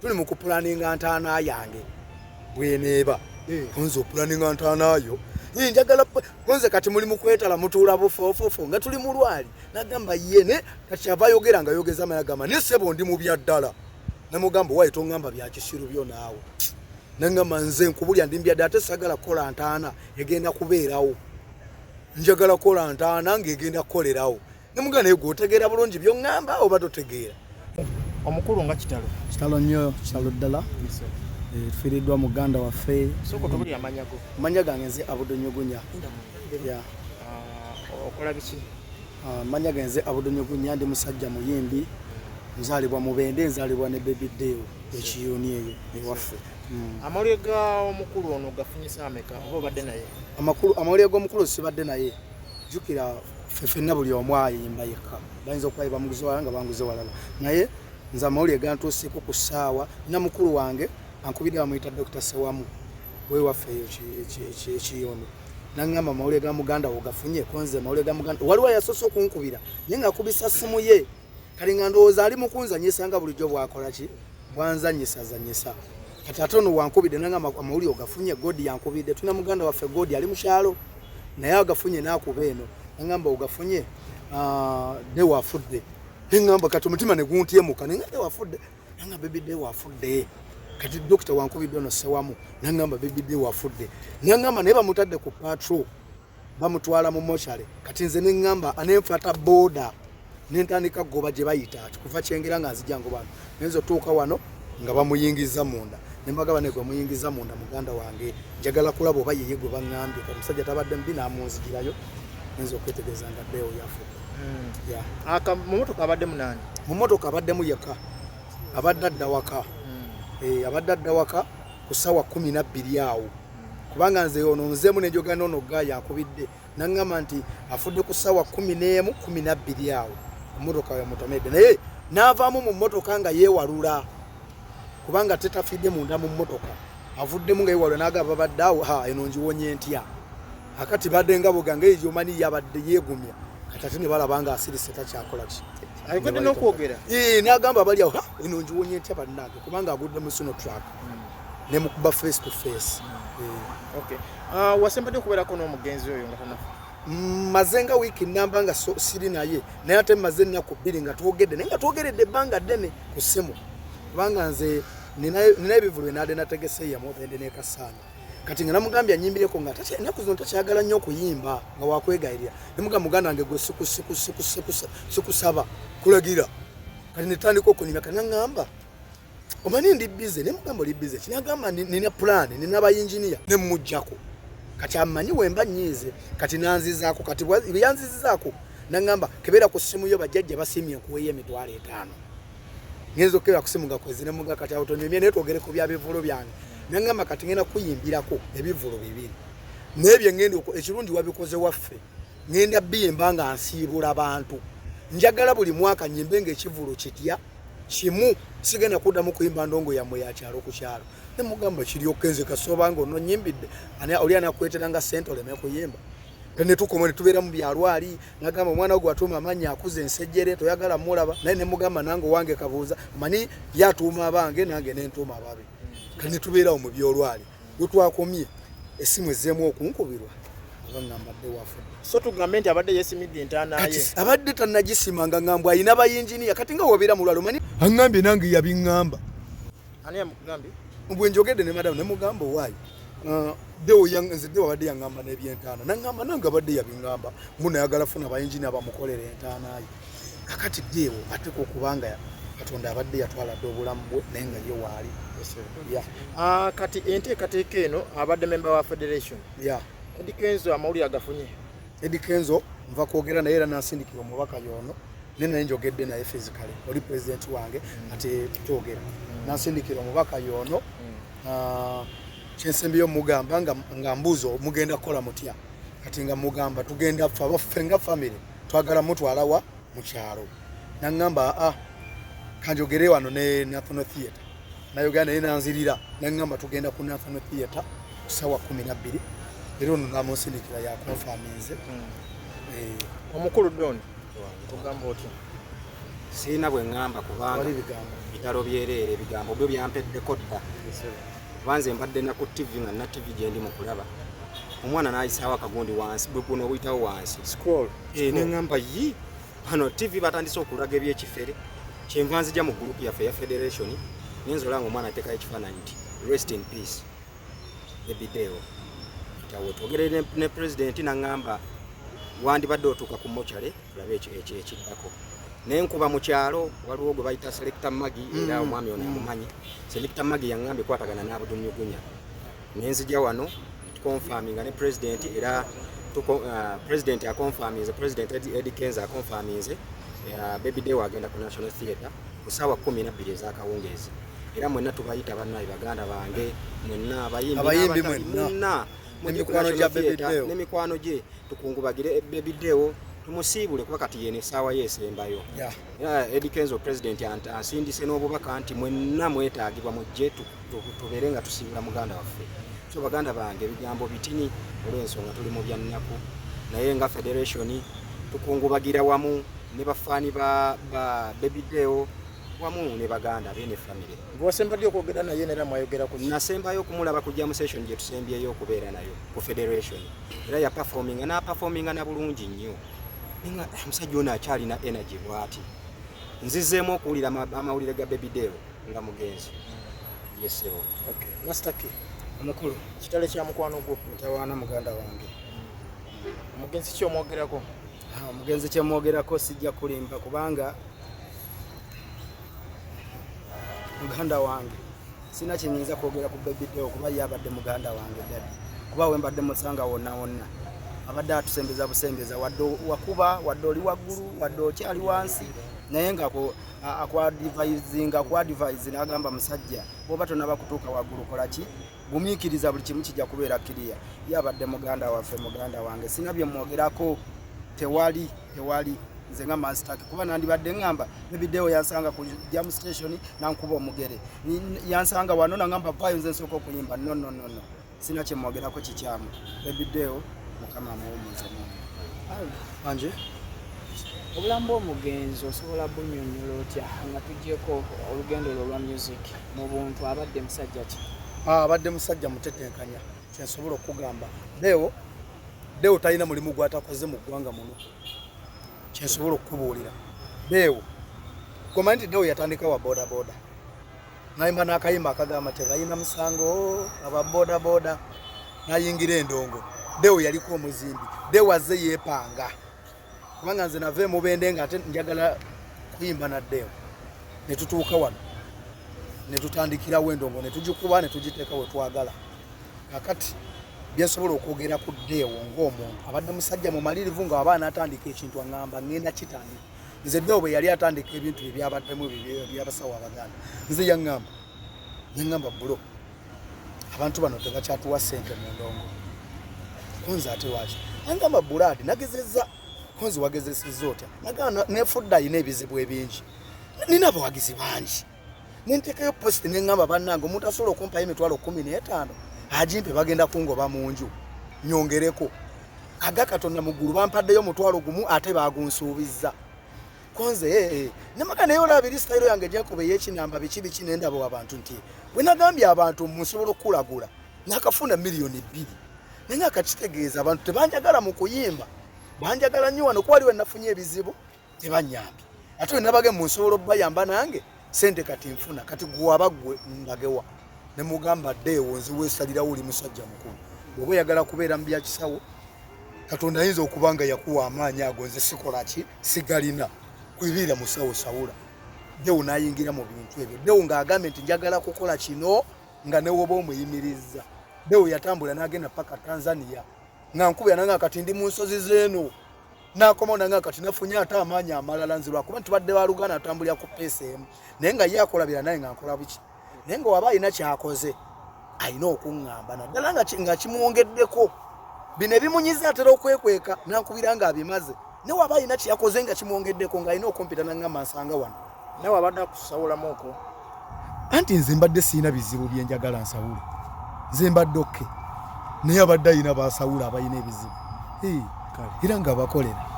tuli mu kupulaninga ntaana yange bweneeba konze opulaninga ntaanayo njagala konze kati muli mu kwetala mutuula bufoofofo nga tuli mu lwali nagamba yene kati ava ayogera nga ayogeza amayagamba ne ssebo ndi mu bya ddala namugamba wayi tongamba bya kisiru byo naawe nangamba nze nkubulya ndi mbya ddala ate sagala kukola ntaana egenda kubeerawo njagala kukola ntaana ng'egenda kukolerawo namugamba naye gwotegeera bulungi by'oŋŋamba oba totegeera omukulu nga kitalo nnyo kitalo ddala tufiiriddwa Muganda waffe soko tubuli amanyago amanya gange nze abudonyogunya okola biki amanya gange nze abudonyogunya ndi musajja muyimbi nzaalibwa mu Bende nzaalibwa ne baby Deo ekiyoni eyo ewaffe amawulire ga omukulu ono gafunyisa ameka oba obadde naye amawulire g'omukulu sibadde naye jjukira ffenna buli omu ayimba yekka bayinza okubayiba muguzi walala nga banguze walala naye nze amawulire gantuuseeko ku ssaawa nina mukulu wange ankubidde bamuyita Dr. Sewamu wewaffe eyo ekiyoni naŋŋamba amawulire ga Muganda wogafunye konze amawulire ga Muganda waliwo yasoose okunkubira naye ng'akubisa ssimu ye kali nga ndowooza ali mu kunzanyisa nga bulijjo bwakola ki bwanzanyisa kati ate ono wankubidde naŋŋamba amawulire ogafunye Godi yankubidde tulina Muganda waffe Godi ali mu kyalo naye agafunye n'akuba eno naŋŋamba ogafunye Deo afudde neŋŋamba kati omutima ne guntyemuka naye nga Deo afudde naŋŋamba baby Deo afudde kati dokita wankubidde ono Sewamu naŋŋamba baby Deo afudde naŋŋamba naye bamutadde ku patrol bamutwala mu mochare kati nze neŋŋamba anenfata boda nentandika goba gye bayita ati kuva kyengera nga nzija ngobano nenzo tuuka wano nga bamuyingiza munda nembagaba ne gwe muyingiza munda Muganda wange njagala kulaba oba yeye gwe baŋŋambye kati musajja tabadde mbi n'amunzigirayo nenzo okwetegeeza nga Deo yafudde mu motoka abadde munani mu motoka abaddemu yekka abadde adda waka abadde adda waka ku ssaawa 12 awo kubanga nze ono nzemu nenjogana ono Gaaya akubidde naŋŋamba nti afudde ku ssaawa 11 12 awo emmotoka yamutomedde naye n'avaamu mu mmotoka nga yeewalula kubanga tetafidde munda mu mmotoka avuddemu nga yeewalula n'agamba babadde awo eno ngiwonye ntya akati badde nga bugange eyo mani yabadde yeegumya kati ate ne balaba nga asirise takyakola ki ayogedde n'okwogera n'agamba bali awo eno ngiwonye ntya bannange kubanga agudde mu sino track ne mukuba face to face wasembadde okubeerako n'omugenzi oyo nga tanafa maze nga wiiki namba nga siri naye naye ate maze ennaku 2 nga twogedde naye nga twogeredde ebbanga ddene ku ssimu kubanga nze nina ebivulu enaade nategese yamu Bende ne Kasanga kati nga namugambye anyimbireko nga ennaku zino takyagala nnyo okuyimba nga wakwegayirira nemugamba Muganda wange gwe sikusaba kulagira kati netandika okunimya kati naŋŋamba omanyi ndi bize nemugamba oli bize kinagamba nina plan nina bayinginiya nemujjako kati amanyi wemba nyiize kati nanzizaako kati yanzizaako naŋŋamba kebeera ku ssimu yo bajjajja basiimye nkuweeyo $5,000 ngenza okebera ku ssimu nga kwezi nemuga kati awo tonyumye naye twogere ku bya bivulo byange naŋŋamba kati ngenda kuyimbirako ebivulo 2 naye bye ngenda ekirungi wabikoze waffe ngenda biyimba nga nsiibula bantu njagala buli mwaka nyimbe ng'ekivulo kitya kimu sigenda kuddamu kuyimba ndongo yammwe ya kyalo ku kyalo nemugamba kiryoka nze kasoba nga ono nyimbidde oli anakwetera nga ssente oleme kuyimba ne tukoma ne tubeera mu byalwali nagamba omwana gwe atuuma amannya akuze ensejjere toyagala mulaba naye nemugamba nange wange kabuuza mani yatuuma abange nange nentuuma ababe kati ne tubeerawo mu byolwali we twakomye essimu ezzeemu okunkubirwa ngambadde wafudde so tugambe nti abadde yeesimidde entaana ye abadde tannagisimanga ngambwe ayina bayinginiya kati nga wobeera mulwalo manyi aŋŋambye nange yabiŋŋamba ani yamugambye bwe njogedde ne madamu nemugamba owaayi Deo abadde yaŋŋamba n'ebyentaana naŋŋamba nange abadde yabiŋŋamba munayagala funa bayinginiya bamukolera entaana ye kakati Deo ateka okubanga Katonda abadde yatwaladde obulamu bwe naye nga ye waali kati enteekateeka eno abadde member wa federation Eddie Kenzo amawulire agafunye Eddie Kenzo nva kwogera naye era nansindikira omubaka yono nene njogedde naye physically oli president wange ate tutogera nansindikira omubaka yono kyensembiyo mugamba nga mbuzo mugenda kukola mutya kati nga mugamba tugenda ffe abaffe nga family twagala mutwalawa mu kyalo naŋŋamba kanjogere wano ne National Theatre nayogera naye nanzirira naŋŋamba tugenda ku National Theatre ku ssaawa 12 era ono namusindikira yakonfaminze omukulu Don tugamba otya Sina bwe ngamba kubanga bitalo byerere ebigambo byo byampeddeko dda. Banze mbadde na ku TV nga na TV gye ndi mu kulaba. Omwana n'ayisaawo akagundi wansi bwe guno obuyitawo wansi. Scroll. Ne ngamba yi hano TV batandise okulaga ebyekifere. Kyenva nzija mu group yaffe ya Federation. Nenzola ng'omwana ateekayo ekifaananyi nti rest in peace. Ebideo. Tawo twogerere ne president n'angamba wandibadde otuuka ku mochale tulabe ekiddako. Nenkuba mu kyalo waliwo gwe bayita Selector Magi era omwami ono amumanyi. Selector Magi yangambye kwatagana n'abudunyugunya. Nenzija wano confirming ne president era president ya confirming president Eddie Kenza confirming baby day agenda ku National Theatre kusawa 12 ez'akawungeezi. Era mwenna tubayita bannaye baganda bange mwenna abayimbi mwenna n'emikwano gya baby day n'emikwano gye tukungubagire baby day tumusiibule kuba kati yene saawa yesembayo. Eddie Kenzo president asindise n'obubaka nti mwenna mwetaagibwa mujje tubeere nga tusiibula muganda waffe. So baganda bange ebigambo bitini olw'ensonga tuli mu byannaku naye nga federation tukungubagira wamu ne bafaani ba baby day wamu ne baganda bene family. Bw'osembadde okwogera naye era mwayogera ku nasembayo okumulaba ku jam session gye tusembyeyo okubeera nayo ku federation era ya performing na bulungi nnyo. Ninga omusajja ono akyalina energy bw'ati. Nzizeemu okuwulira amawulire ga baby day nga mugenzi. Yesero. Okay. Master K. Amakulu. Kitale kya mukwano gwo. Mutawaana muganda wange. Mugenzi ki omwogerako? Mugenzi ki omwogerako sijja kulimba kubanga muganda wange sina kinyinza kwogera ku baby day kuba yabadde muganda wange dadi. Kuba we mbadde musanga wonna. Abadde atusembeza busembeza wadde wakuba wadde oli waggulu wadde okyali wansi naye nga akwadvise n'agamba musajja bw'oba tonaba kutuuka waggulu kola ki gumiikiriza buli kimu kijja kubeera kiriya. Yabadde muganda waffe muganda wange sina bye mwogerako tewali nze nga Master kuba nandibadde ngamba baby day yansanga ku jam station nankuba omugere yansanga wano nangamba vayo nze nsooka okuyimba no sina kye mwogerako kikyamu baby day mukama amuwummuza anje obulamu bw'omugenzi osobola bunnyonnyola otya nga tugyeko olugendo lwa music mu buntu abadde musajja ki? Abadde musajja mutetenkanya kyensobola okugamba Deo talina mulimu gwatakoze mu ggwanga muno kyensobola okukubuulira Deo komanyi nti Deo yatandika wa boda nayimba n'akayimba akagamba tebalina musango aba boda nayingira endongo. Deo yaliko omuzimbi. Deo azze yeepanga. Kubanga nze nave mubende nga ate njagala kuyimba na Deo. Ne tutuuka wano. Ne tutandikira wendongo ne tugikuba ne tugiteeka we twagala. Kakati byasobola okwogera ku Deo ng'omuntu. Abadde musajja mumalirivu nga abaana atandika ekintu angamba ngenda kitandika. Nze Deo bwe yali atandika ebintu ebyabaddemu ebyabasawo abaganda. Nze yangamba bulo. Abantu bano tebakyatuwa ssente mu ndongo. Konzi ate waki angamba buladi nagezeza konzi wagezesezza otya nagamba nefudda ayina ebizibu ebingi nina abawagizi bangi nentekayo post nengamba bannange omuntu asobola okumpayo emitwalo 15 agimpe bagenda kungoba mu nju nyongereko aga Katonda muggulu bampaddeyo omutwalo gumu ate bagunsuubizza konze nemaga naye olabiri style yange Jacob y'ekinamba biki nendabo abantu nti bwe nagambye abantu musobola okukulagula nakafuna miliyoni 2 nenga akakitegeeza abantu tebanjagala mu kuyimba banjagala nnyo wano kwali we nafunye ebizibu tebanyambi ate nabage mu nsobola bayamba nange sente kati nfuna kati gwabagwe ndagewa ne mugamba Deo nzi wesalira uli musajja mukulu bwe yagala kubeera mbya kisawo Katonda ayinza okubanga yakuwa amaanyi ago nze sikola ki sigalina kwibira musawo sawula Deo nayingira mu bintu ebyo Deo ng'agambe nti njagala kukola kino nga ne woba omuyimiriza Deo yatambula n'agenda paka Tanzania ngankubya nanga kati ndi mu nsozi zeno nakoma nanga kati nafunye ate amaanyi amalala nzirwa kuba tubadde balugana atambulira ku PSM naye nga ye akolabira naye nga nkola biki naye nga waba alina kyakoze alina okuŋŋamba naddala nga kimwongeddeko bino ebimunyiza atera okwekweka nankubira nga abimaze ne waba alina kyakoze nga kimwongeddeko nga alina okumpita nangamba nsanga wano nawe abadde akusawulamu oko anti nze mbadde siina bizibu bye njagala nsawule nze mbadde naye abadde ayina basawula abayina ebizibu era nga bakolera